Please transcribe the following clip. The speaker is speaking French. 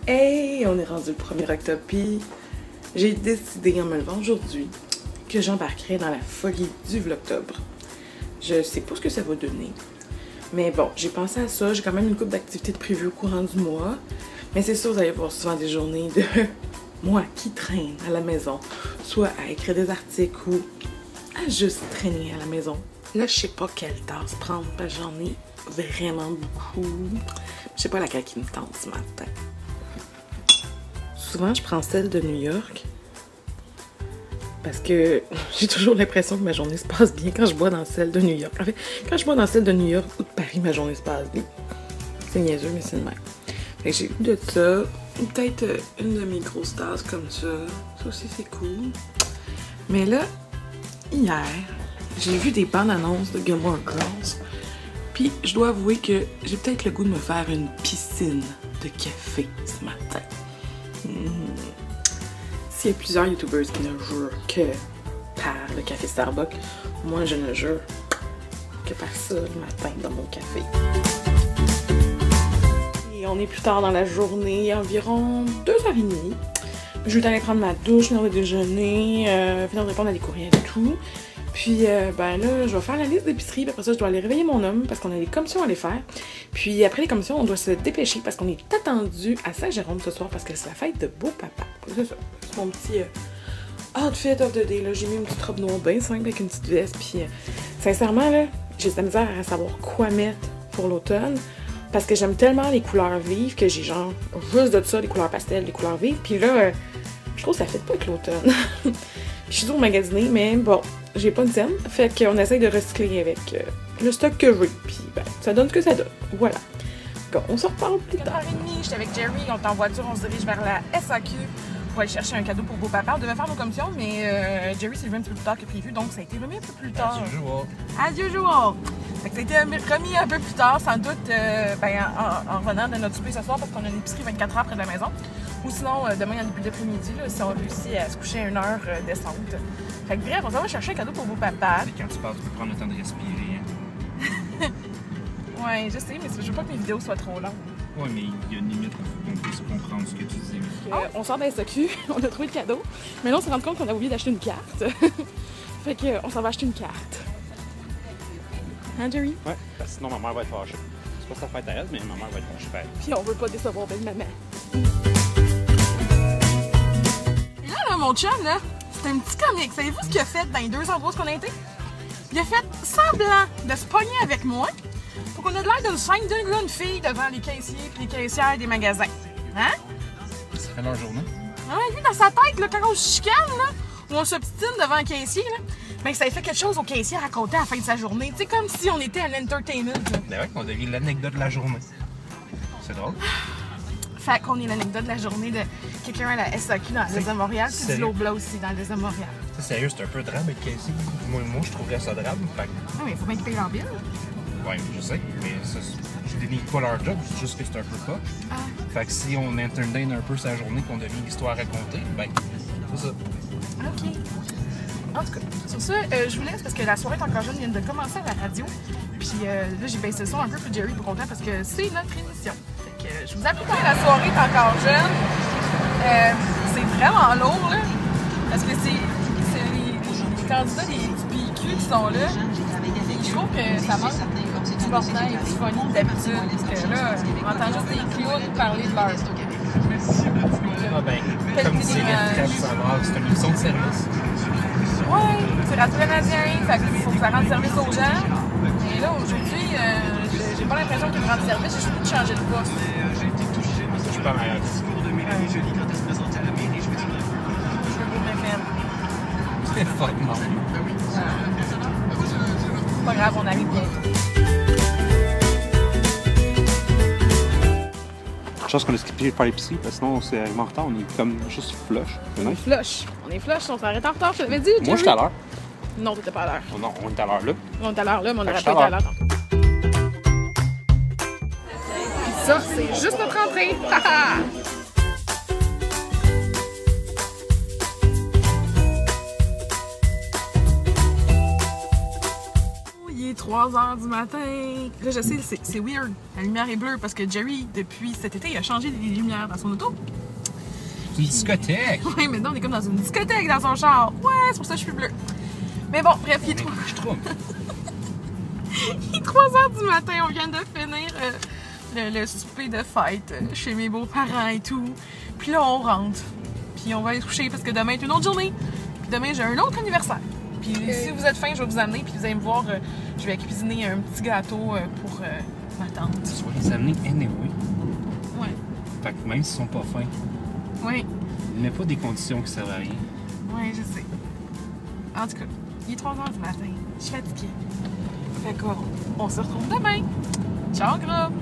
Hey, on est rendu le 1er octobre, puis j'ai décidé en me levant aujourd'hui que j'embarquerai dans la folie du vlogtobre. Je sais pas ce que ça va donner, mais bon, j'ai pensé à ça. J'ai quand même une couple d'activités de prévues au courant du mois, mais c'est sûr, vous allez voir souvent des journées de moi qui traîne à la maison, soit à écrire des articles ou à juste traîner à la maison. Là, je sais pas quelle tasse prendre, parce que j'en ai vraiment beaucoup. Je sais pas laquelle qui me tente ce matin. Souvent, je prends celle de New York parce que j'ai toujours l'impression que ma journée se passe bien quand je bois dans celle de New York. En fait, quand je bois dans celle de New York ou de Paris, ma journée se passe bien. C'est niaiseux, mais c'est le même. Fait que j'ai eu de ça, peut-être une de mes grosses tasses comme ça. Ça aussi, c'est cool. Mais là, hier, j'ai vu des bandes annonces de Gilmore Girls. Puis, je dois avouer que j'ai peut-être le goût de me faire une piscine de café ce matin. S'il y a plusieurs youtubeurs qui ne jurent que par le café Starbucks, moi je ne jure que par ça le matin dans mon café. Et on est plus tard dans la journée, environ 2h30. Je vais aller prendre ma douche, finir le déjeuner, finir de répondre à des courriels et tout. Puis, ben là, je vais faire la liste d'épicerie. Après ça, je dois aller réveiller mon homme parce qu'on a des commissions à aller faire. Puis, après les commissions, on doit se dépêcher parce qu'on est attendu à Saint-Jérôme ce soir parce que c'est la fête de beau-papa. C'est ça. C'est mon petit outfit of the day. J'ai mis une petite robe noire bien simple avec une petite veste. Puis, sincèrement, là, j'ai de la misère à savoir quoi mettre pour l'automne parce que j'aime tellement les couleurs vives que j'ai genre juste de ça, des couleurs pastel, des couleurs vives. Puis là, je trouve que ça fait pas avec l'automne. Je suis toujours magasiner, mais bon, j'ai pas de scène. Fait qu'on essaye de recycler avec le stock que j'ai. Puis ben, ça donne ce que ça donne. Voilà. Donc, on se reparle plus tard. 4h30, j'étais avec Jerry, on est en voiture, on se dirige vers la SAQ pour aller chercher un cadeau pour beau-papa. On devait faire nos commissions, mais Jerry s'est levé un petit peu plus tard que prévu, donc ça a été remis un peu plus tard. As usual. As usual. Fait que ça a été remis un peu plus tard, sans doute en revenant de notre souper ce soir, parce qu'on a une épicerie 24 heures près de la maison. Ou sinon, demain, en début d'après-midi, si on réussit à se coucher à 1h décente. Fait que bref, on s'en va chercher un cadeau pour beau-papa. Quand tu parles, tu peux prendre le temps de respirer. Ouais, je sais, mais je veux pas que mes vidéos soient trop longues. Ouais, mais il y a une limite qu'on puisse comprendre ce que tu dis. On sort de la SAQ, on a trouvé le cadeau. Mais là, on s'est rendu compte qu'on a oublié d'acheter une carte. Fait qu'on s'en va acheter une carte. Hein, Jerry? Ouais, parce que sinon ma mère va être fâchée. C'est pas sa fête à elle, mais ma mère va être fâchée. Puis on veut pas décevoir belle maman. Et là, mon chum, là, c'est un petit comique. Savez-vous ce qu'il a fait dans les 2 endroits où on a été? Il a fait semblant de se pogner avec moi pour qu'on ait l'air d'une scène d'une grande fille devant les caissiers et les caissières des magasins. Hein? Ça fait leur journée. Ah, lui, dans sa tête, là, quand on se chicane, là, ou on s'obstine devant un caissier, là, ben, ça fait quelque chose au caissier à raconter à la fin de sa journée. Tu sais, comme si on était à l'entertainment. Ben ouais, on devient l'anecdote de la journée. C'est drôle. Fait qu'on est l'anecdote de la journée de quelqu'un à la SAQ dans l'Est de Montréal, puis du Lobla aussi dans l'Est de Montréal. C'est sérieux, c'est un peu drame avec caissier. Moi, je trouverais ça drame. Fait... Ah, mais il faut bien qu'ils payent leur bill. Ouais, je sais, mais ça, je dénigre pas leur job, c'est juste que c'est un peu pas. Ah. Fait que si on entertain un peu sa journée, qu'on devient l'histoire à raconter, ben, c'est ça. OK. En tout cas, sur ça, je vous laisse parce que la soirée est encore jeune, vient de commencer à la radio. Puis là, j'ai baissé le son un peu pour Jerry pour content parce que c'est notre émission. Fait que je vous applique quand la soirée est encore jeune. C'est vraiment lourd, là. Parce que c'est les candidats du PQ qui sont là. Et je trouve que ça manque du portail et du funny d'habitude. Parce que là, on entend juste des clowns parler de leur. Ah ben, comme c'est les c'est une émission de service. Ouais, c'est Radio Canadien, fait qu'il faut que ça rende service aux gens. Et là, aujourd'hui, j'ai pas l'impression qu'il me rende service, j'ai juste de changer de poste. Je suis pas malade. Je veux beau m'aimer. C'est fuck non. C'est pas grave, on arrive bientôt. Chance qu'on a skippé de faire l'épicerie, parce que sinon, c'est arrivé en retard, on est comme juste flush. On est flush, on s'arrête en retard, je te l'avais dit. Moi, j'étais à l'heure. Non, t'étais pas à l'heure. Oh, non, on est à l'heure là. On est à l'heure là, mais on Fait que aurait pas été à l'heure. Puis ça, c'est juste notre entrée. 3h du matin. Là, je sais, c'est weird. La lumière est bleue parce que Jerry, depuis cet été, il a changé les lumières dans son auto. Une discothèque! Oui, maintenant, on est comme dans une discothèque dans son char. Ouais, c'est pour ça que je suis bleue. Mais bon, bref, il est 3h du matin. On vient de finir le souper de fête chez mes beaux-parents et tout. Puis là, on rentre. Puis on va aller se coucher parce que demain est une autre journée. Puis demain, j'ai un autre anniversaire. Puis si vous êtes faim, je vais vous amener. Puis vous allez me voir, je vais cuisiner un petit gâteau pour ma tante. Tu vas les amener anyway. Ouais. Fait que même s'ils sont pas fins, Oui. ne mets pas des conditions qui servent à rien. Oui, je sais. En tout cas, il est 3h du matin. Je suis fatiguée. Fait qu'on se retrouve demain. Ciao, gros!